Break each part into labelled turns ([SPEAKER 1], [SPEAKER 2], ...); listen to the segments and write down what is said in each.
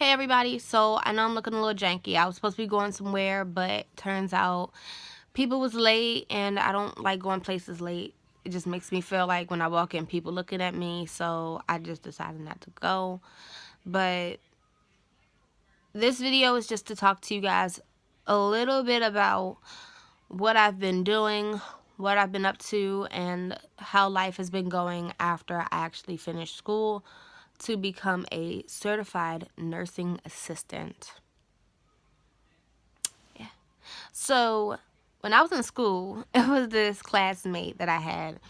[SPEAKER 1] Hey everybody, so I know I'm looking a little janky. I was supposed to be going somewhere, but turns out people was late and I don't like going places late. It just makes me feel like when I walk in, people looking at me, so I just decided not to go. But this video is just to talk to you guys a little bit about what I've been doing, what I've been up to, and how life has been going after I actually finished school to become a certified nursing assistant. Yeah. So when I was in school, it was this classmate that I had,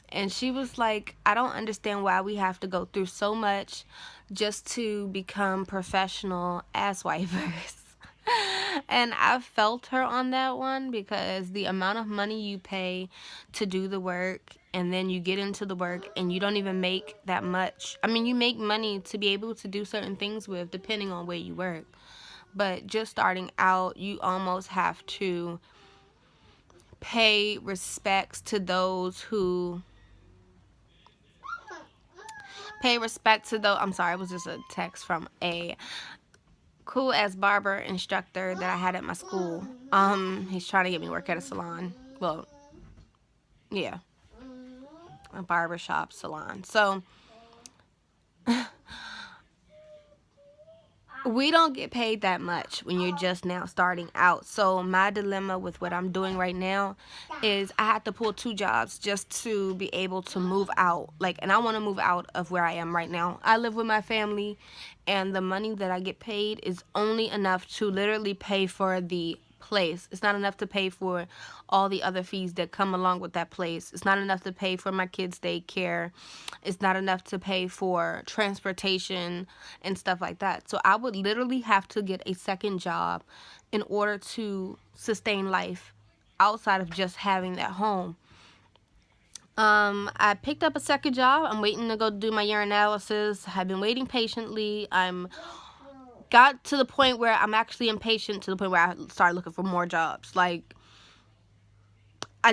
[SPEAKER 1] and she was like, I don't understand why we have to go through so much just to become professional ass wipers. And I felt her on that one, because the amount of money you pay to do the work, and then you get into the work and you don't even make that much. I mean, you make money to be able to do certain things with, depending on where you work. But just starting out, you almost have to pay respects to those who I'm sorry, it was just a text from a cool ass barber instructor that I had at my school. He's trying to get me work at a salon. Well, yeah, a barbershop salon. So we don't get paid that much when you're just now starting out. So my dilemma with what I'm doing right now is I had to pull 2 jobs just to be able to move out. And I want to move out of where I am right now. I live with my family, and the money that I get paid is only enough to literally pay for the place. It's not enough to pay for all the other fees that come along with that place. It's not enough to pay for my kids' daycare. It's not enough to pay for transportation and stuff like that. So I would literally have to get a second job in order to sustain life outside of just having that home. I picked up a second job. I'm waiting to go do my urinalysis. I've been waiting patiently. Got to the point where I'm actually impatient, to the point where I started looking for more jobs. I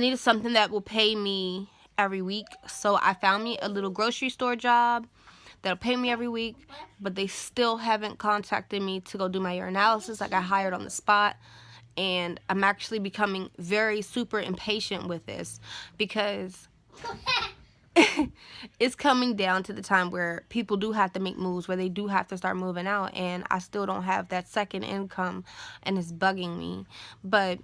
[SPEAKER 1] needed something that will pay me every week. So I found me a little grocery store job that'll pay me every week, but they still haven't contacted me to go do my urinalysis. I got hired on the spot, and I'm actually becoming very super impatient with this, because it's coming down to the time where people do have to make moves, where they do have to start moving out, and I still don't have that second income, and it's bugging me. But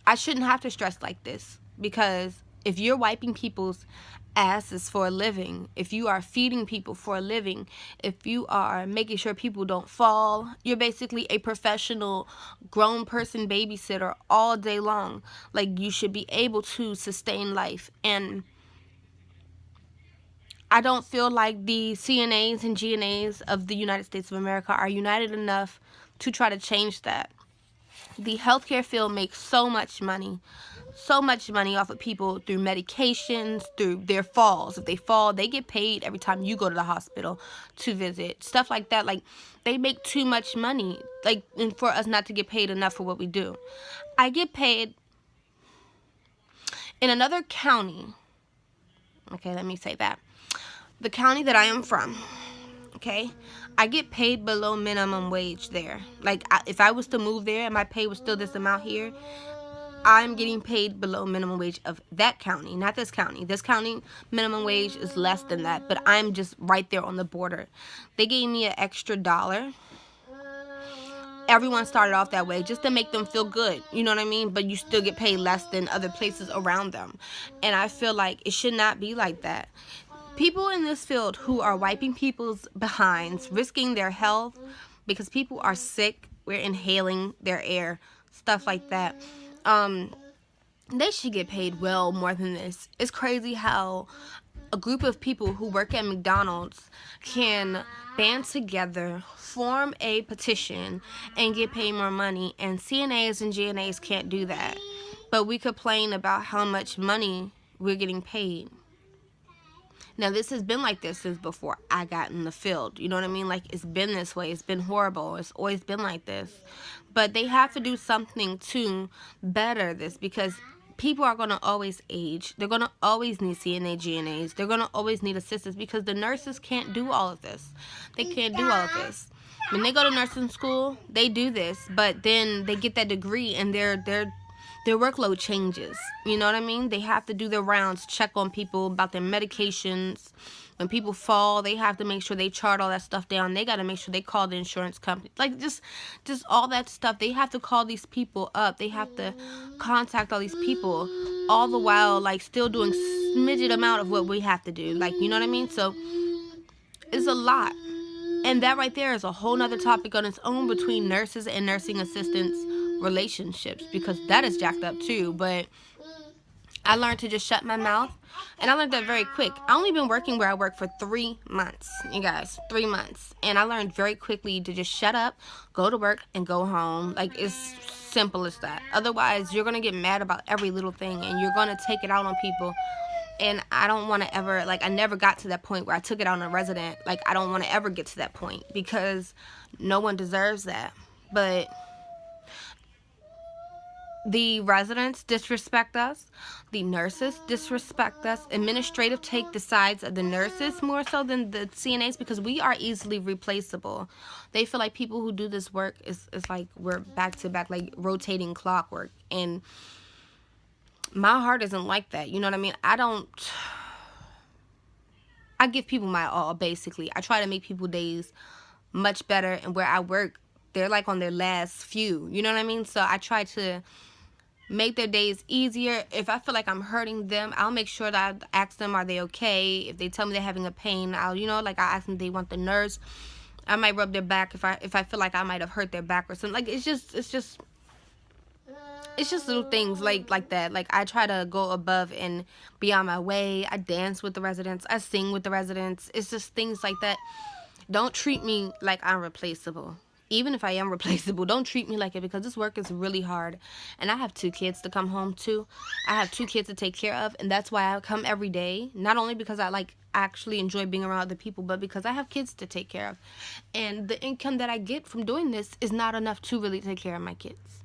[SPEAKER 1] I shouldn't have to stress like this, because if you're wiping people's asses for a living, if you are feeding people for a living, if you are making sure people don't fall, you're basically a professional grown person babysitter all day long. You should be able to sustain life. And I don't feel like the CNAs and GNAs of the United States of America are united enough to try to change that. The healthcare field makes so much money off of people through medications, through their falls. If they fall, they get paid every time you go to the hospital to visit. Stuff like that. They make too much money, and for us not to get paid enough for what we do. I get paid in another county. Okay, let me say that. The county that I am from, okay, I get paid below minimum wage there. If I was to move there and my pay was still this amount here, I'm getting paid below minimum wage of that county, not this county. This county minimum wage is less than that, but I'm just right there on the border. They gave me an extra $1. Everyone started off that way just to make them feel good, you know what I mean? But you still get paid less than other places around them. And I feel like it should not be like that. People in this field who are wiping people's behinds, risking their health because people are sick, we're inhaling their air, stuff like that. They should get paid well more than this. It's crazy how a group of people who work at McDonald's can band together, form a petition, and get paid more money, and CNAs and GNAs can't do that. But we complain about how much money we're getting paid. Now, this has been like this since before I got in the field. You know what I mean? It's been this way. It's been horrible. It's always been like this. But they have to do something to better this, because people are going to always age. They're going to always need CNA, GNAs. They're going to always need assistants, because the nurses can't do all of this. They can't do all of this. When they go to nursing school, they do this, but then they get that degree and their workload changes. You know what I mean? They have to do their rounds, check on people about their medications. When people fall, they have to make sure they chart all that stuff down. They got to make sure they call the insurance company. Like, just all that stuff. They have to call these people up. They have to contact all these people, all the while, like, still doing smidget amount of what we have to do. Like, you know what I mean? So, it's a lot. And that right there is a whole nother topic on its own between nurses and nursing assistants relationships, because that is jacked up too. But I learned to just shut my mouth, and I learned that very quick. I only been working where I work for 3 months, you guys, 3 months. And I learned very quickly to just shut up, go to work, and go home. Like, it's simple as that. Otherwise, you're going to get mad about every little thing, and you're going to take it out on people. And I don't want to ever, like, I never got to that point where I took it out on a resident. Like, I don't want to ever get to that point, because no one deserves that. But the residents disrespect us. The nurses disrespect us. Administrative take the sides of the nurses more so than the CNAs, because we are easily replaceable. They feel like people who do this work is like we're back to back, like rotating clockwork. And my heart isn't like that. You know what I mean? I give people my all, basically. I try to make people's days much better. And where I work, they're like on their last few. You know what I mean? So I try to make their days easier. If I feel like I'm hurting them, I'll make sure that I ask them, are they okay? If they tell me they're having a pain, I'll, I ask them if they want the nurse. I might rub their back if I feel like I might have hurt their back or something. Like, it's just little things like that. Like, I try to go above and be on my way. I dance with the residents. I sing with the residents. It's just things like that. Don't treat me like I'm replaceable. Even if I am replaceable, don't treat me like it, because this work is really hard. And I have 2 kids to come home to. I have 2 kids to take care of, and that's why I come every day. Not only because I actually enjoy being around other people, but because I have kids to take care of. And the income that I get from doing this is not enough to really take care of my kids.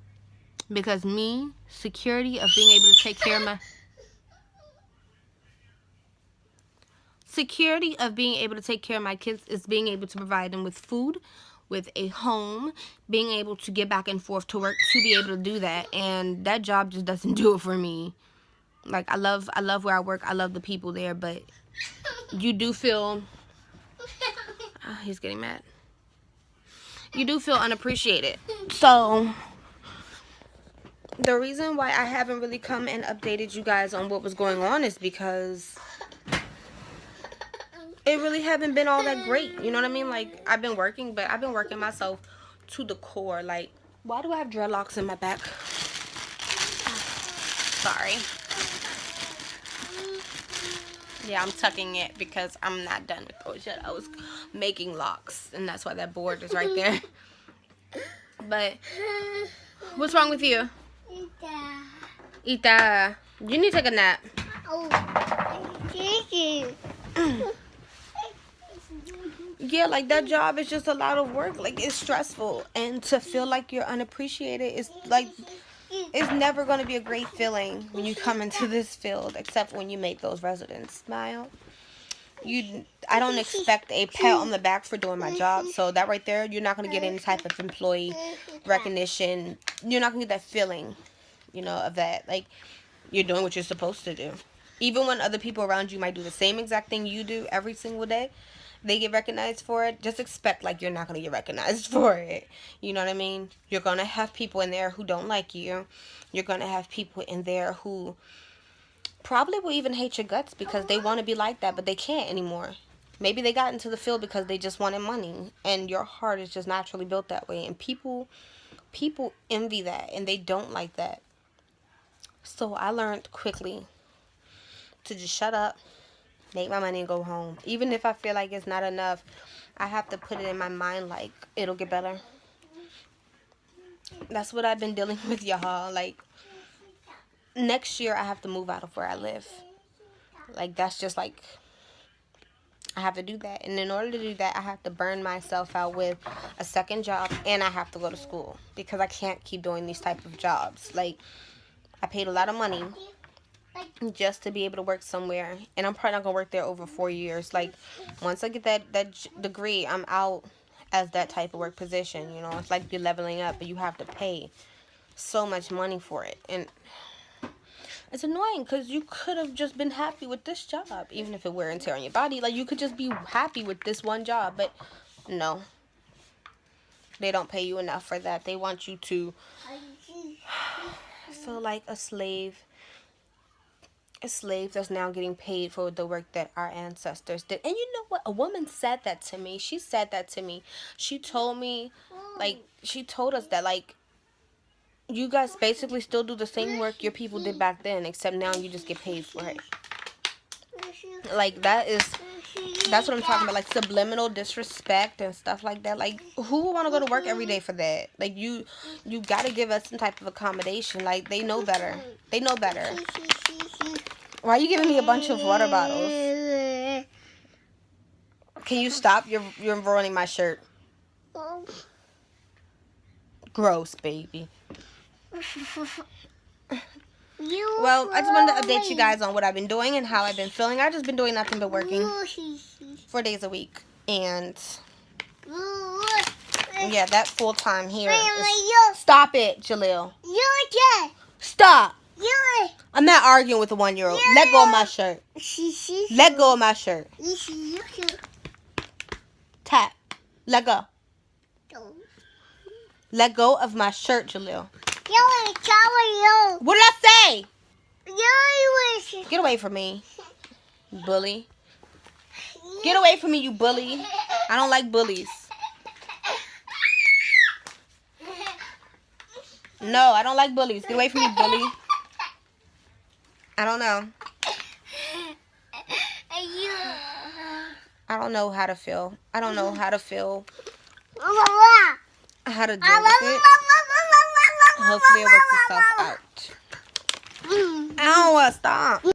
[SPEAKER 1] Because security of being able to take care of my kids is being able to provide them with food, with a home, being able to get back and forth to work, to be able to do that. And that job just doesn't do it for me. Like, I love where I work. I love the people there, but you do feel he's getting mad. You do feel unappreciated. So the reason why I haven't really come and updated you guys on what was going on is because it really haven't been all that great. You know what I mean? Like, I've been working, but I've been working myself to the core. Like, why do I have dreadlocks in my back? Sorry. Yeah, I'm tucking it because I'm not done with those yet. I was making locks, and that's why that board is right there. But what's wrong with you? Ita, you need to take a nap. Yeah, like, that job is just a lot of work. Like, it's stressful, and to feel like you're unappreciated is like, it's never going to be a great feeling when you come into this field, except when you make those residents smile. I don't expect a pat on the back for doing my job. So that right there, you're not going to get any type of employee recognition. You're not going to get that feeling, of that. Like, you're doing what you're supposed to do. Even when other people around you might do the same exact thing you do every single day, they get recognized for it. Just expect, like, you're not going to get recognized for it. You know what I mean? You're going to have people in there who don't like you. You're going to have people in there who probably will even hate your guts because they want to be like that, but they can't anymore. Maybe they got into the field because they just wanted money, and your heart is just naturally built that way. And people envy that, and they don't like that. So I learned quickly to just shut up, make my money, and go home. Even if I feel like it's not enough, I have to put it in my mind like it'll get better. That's what I've been dealing with, y'all. Like, next year I have to move out of where I live. Like, that's just like, I have to do that. And in order to do that, I have to burn myself out with a second job, and I have to go to school because I can't keep doing these type of jobs. Like, I paid a lot of money just to be able to work somewhere, and I'm probably not gonna work there over 4 years. Like, once I get that degree, I'm out, as that type of work position. You know, it's like you're leveling up, but you have to pay so much money for it. And it's annoying because you could have just been happy with this job, even if it wear and tear on your body. Like, you could just be happy with this one job, but no. They don't pay you enough for that. They want you to feel like a slave. A slave that's now getting paid for the work that our ancestors did. And you know what? A woman said that to me. She said that to me. She told me, like, she told us that, like, you guys basically still do the same work your people did back then, except now you just get paid for it. Like, that's what I'm talking about. Like, subliminal disrespect and stuff like that. Like, who would want to go to work every day for that? Like, you got to give us some type of accommodation. Like, they know better. They know better. Why are you giving me a bunch of water bottles? Can you stop? You're ruining my shirt. Gross, baby. Well, I just wanted to update you guys on what I've been doing and how I've been feeling. I've just been doing nothing but working 4 days a week. And yeah, that full time here is... Stop it, Jaleel. Stop. I'm not arguing with a 1-year-old. Let go of my shirt. Let go of my shirt. Tap. Let go. Let go of my shirt, Jaleel. What did I say? Get away from me, bully. Get away from me, you bully. I don't like bullies. No, I don't like bullies. Get away from me, bully. I don't know. I don't know how to feel. I don't know how to feel. How to deal with it. Hopefully it works itself out. I don't want to stop.